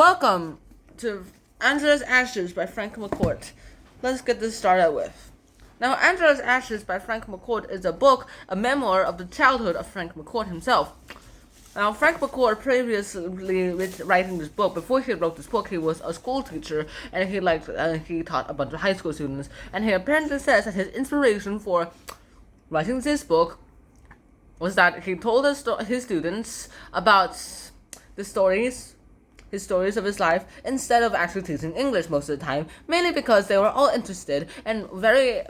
Welcome to Angela's Ashes by Frank McCourt. Let's get this started with. Now, Angela's Ashes by Frank McCourt is a memoir of the childhood of Frank McCourt himself. Now, Frank McCourt previously writing this book, before he wrote this book, he was a school teacher and he taught a bunch of high school students. And he apparently says that his inspiration for writing this book was that he told his students about the stories his stories of his life instead of actually teaching English most of the time, mainly because they were all interested and very,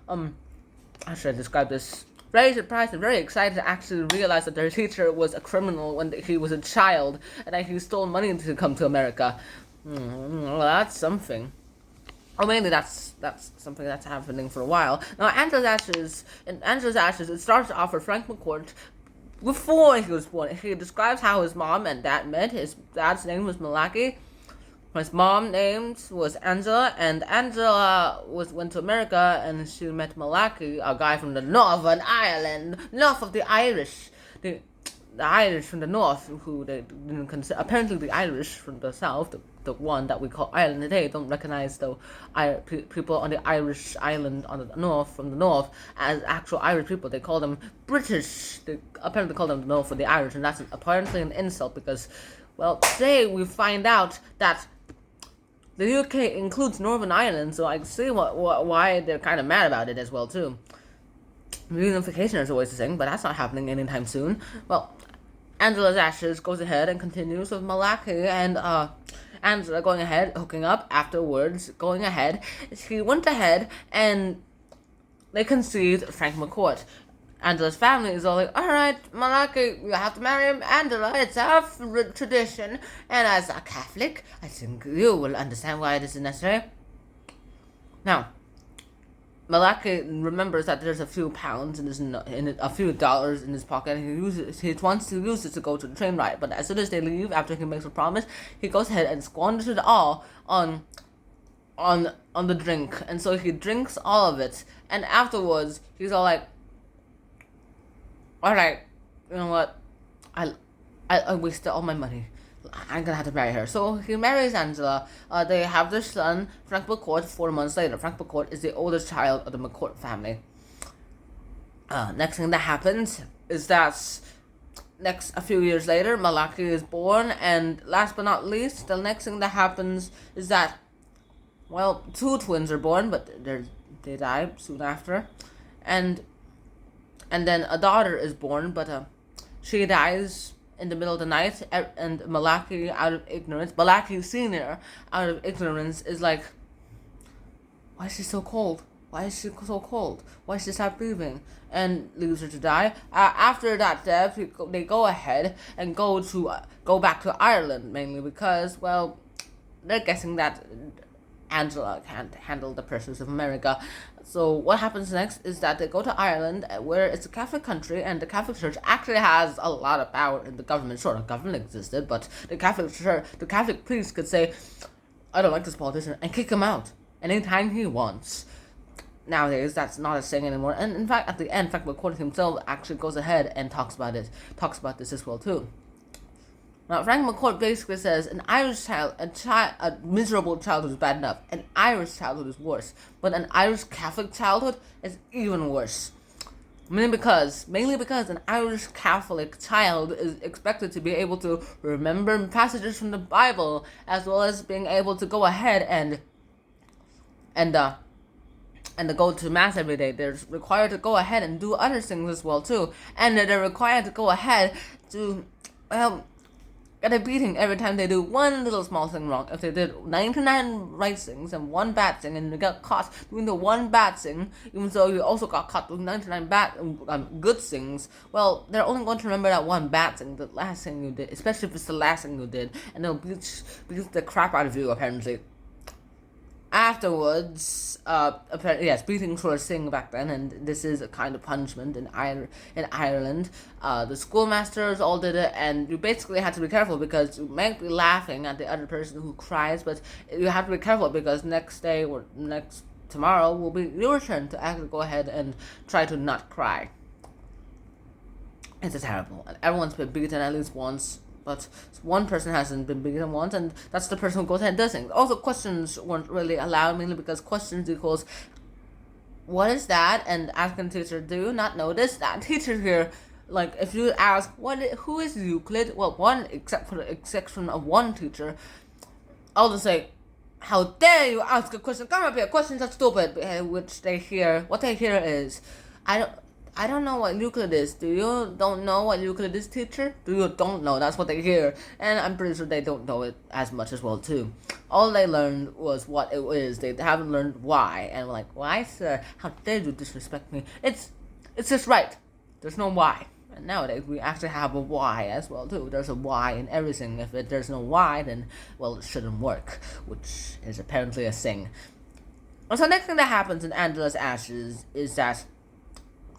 how should I describe this? Very surprised and very excited to actually realize that their teacher was a criminal when he was a child and that he stole money to come to America. Well, that's something. Or mainly that's something that's happening for a while. Now, Angela's Ashes, it starts off with Frank McCourt before he was born. He describes how his mom and dad met. His dad's name was Malaki. His mom's name was Angela, and Angela went to America, and she met Malaki, a guy from the Northern Ireland, north of the Irish. The Irish from the north, who they didn't consider. Apparently, the Irish from the south, the one that we call Ireland today, don't recognize the people on the Irish island on the north, from the north, as actual Irish people. They call them British. They apparently call them the north for the Irish, and that's apparently an insult because, well, today we find out that the UK includes Northern Ireland, so I see why they're kind of mad about it as well too. Reunification is always the thing, but that's not happening anytime soon. Well, Angela's Ashes goes ahead and continues with Malaki and Angela going ahead, hooking up afterwards, going ahead. She went ahead and they conceived Frank McCourt. Angela's family is all like, alright, Malaki, you have to marry Angela, it's our tradition, and as a Catholic, I think you will understand why this is necessary. Now, Malaki remembers that there's a few pounds a few dollars in his pocket, and he wants to use it to go to the train ride, but as soon as they leave, after he makes a promise, he goes ahead and squanders it all on the drink, and so he drinks all of it, and afterwards, he's all like, alright, you know what, I wasted all my money. I'm gonna have to marry her. So he marries Angela. They have their son, Frank McCourt, 4 months later. Frank McCourt is the oldest child of the McCourt family. Next thing that happens is that a few years later, Malaki is born, and last but not least, the next thing that happens is that, well, 2 twins are born, but they die soon after, and then a daughter is born, but she dies in the middle of the night, and Malaki, out of ignorance, Malaki Sr., out of ignorance, is like, why is she so cold? Why is she so cold? Why is she stop breathing? And leaves her to die. After that death, they go ahead and go back to Ireland, mainly because, well, they're guessing that Angela can't handle the pressures of America. So what happens next is that they go to Ireland, where it's a Catholic country, and the Catholic Church actually has a lot of power in the government. Sure, the government existed, but the Catholic priest could say, I don't like this politician, and kick him out anytime he wants. Nowadays, that's not a thing anymore. And in fact, at the end, Frank McCourt himself actually goes ahead and talks about this as well too. Now, Frank McCourt basically says an Irish child, a miserable childhood is bad enough. An Irish childhood is worse, but an Irish Catholic childhood is even worse. Mainly because an Irish Catholic child is expected to be able to remember passages from the Bible, as well as being able to go ahead and go to mass every day. They're required to go ahead and do other things as well too, and they're required to go ahead to, well, get a beating every time they do one little small thing wrong. If they did 99 right things and 1 bad thing, and you got caught doing the 1 bad thing, even though you also got caught doing 99 good things, well, they're only going to remember that 1 bad thing, the last thing you did, especially if it's the last thing you did, and they'll beat the crap out of you, apparently. Afterwards, beatings were a thing back then, and this is a kind of punishment in Ireland. The schoolmasters all did it, and you basically had to be careful because you might be laughing at the other person who cries, but you have to be careful because next day or tomorrow will be your turn to actually go ahead and try to not cry. It's terrible, and everyone's been beaten at least once but one person hasn't been beaten once, and that's the person who goes ahead and does things. Also, questions weren't really allowed, mainly because questions equals what is that, and asking teacher, do you not notice that teacher here? Like, if you ask who is Euclid, well, one except for the exception of one teacher, I'll just say, how dare you ask a question? Come up here. Questions are stupid. Which they hear. What they hear is, I don't know what Euclid is. Do you don't know what Euclid is, teacher? Do you don't know? That's what they hear. And I'm pretty sure they don't know it as much as well, too. All they learned was what it is. They haven't learned why. And I'm like, why, sir? How dare you disrespect me? It's just right. There's no why. And nowadays, we actually have a why as well, too. There's a why in everything. If there's no why, then, well, it shouldn't work. Which is apparently a thing. And so next thing that happens in Angela's Ashes is that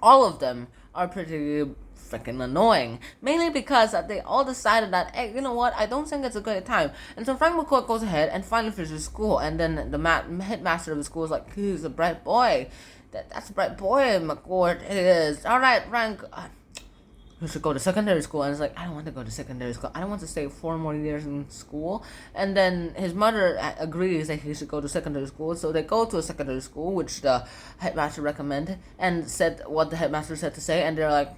all of them are pretty freaking annoying. Mainly because they all decided that, hey, you know what, I don't think it's a good time. And so Frank McCourt goes ahead and finally finishes school. And then the headmaster of the school is like, he's a bright boy. That's a bright boy, McCourt. It is. Alright, Frank. You should go to secondary school. And it's like, I don't want to go to secondary school. I don't want to stay 4 more years in school. And then his mother agrees that he should go to secondary school. So they go to a secondary school, which the headmaster recommended, and said what the headmaster said to say. And they're like,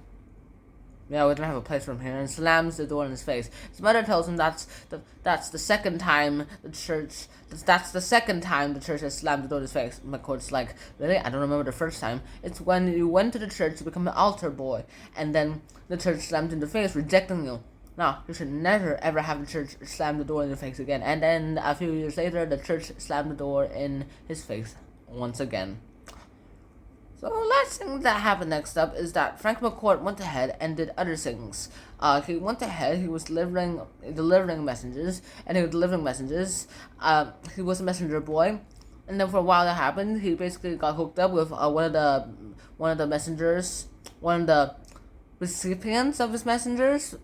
yeah, we don't have a place for him here, and slams the door in his face. His mother tells him that's the second time the church has slammed the door in his face. McCourt's like, really? I don't remember the first time. It's when you went to the church to become an altar boy, and then the church slammed in the face, rejecting you. No, you should never ever have the church slam the door in your face again. And then a few years later, the church slammed the door in his face once again. So the last thing that happened next up is that Frank McCourt went ahead and did other things. He went ahead, he was delivering messages, and he was delivering messages. He was a messenger boy, and then for a while that happened, he basically got hooked up with one of the messengers, one of the recipients of his messengers,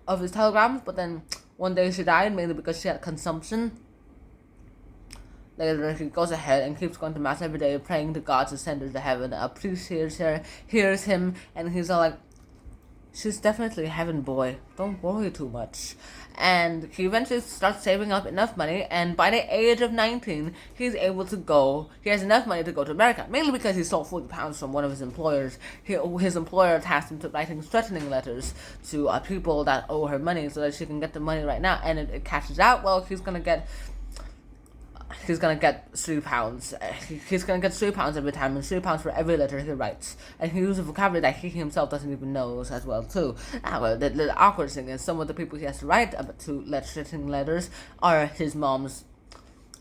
of his telegrams, but then one day she died, mainly because she had consumption. Later, he goes ahead and keeps going to mass every day, praying to God to send her to heaven. A priest hears her, hears him, and he's all like, she's definitely heaven, boy. Don't worry too much. And he eventually starts saving up enough money, and by the age of 19, he has enough money to go to America, mainly because he stole 40 pounds from one of his employers. His employer tasked him to writing threatening letters to people that owe her money so that she can get the money right now, and it catches out. Well, he's gonna get 3 pounds. He's gonna get 3 pounds every time, and 3 pounds for every letter he writes. And he uses vocabulary that he himself doesn't even know as well too. Well, the awkward thing is some of the people he has to write to threatening letters are his mom's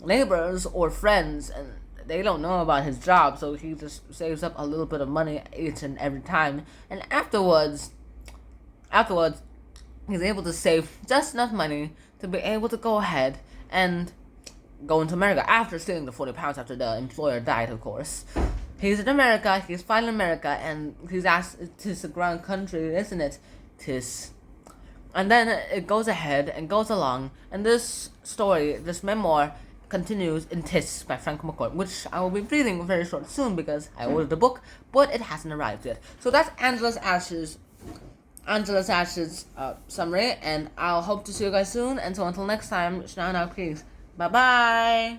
neighbors or friends, and they don't know about his job. So he just saves up a little bit of money each and every time, and afterwards, he's able to save just enough money to be able to go ahead and going to America after stealing the 40 pounds after the employer died, of course. He's in America, he's finally in America, and he's asked, "'Tis a grand country, isn't it?" "'Tis." And then it goes ahead and goes along, and this story, this memoir, continues in "'Tis" by Frank McCourt, which I will be reading very short soon because I ordered the book, but it hasn't arrived yet. So that's Angela's Ashes summary, and I'll hope to see you guys soon. And so until next time, Shana, peace. Bye-bye.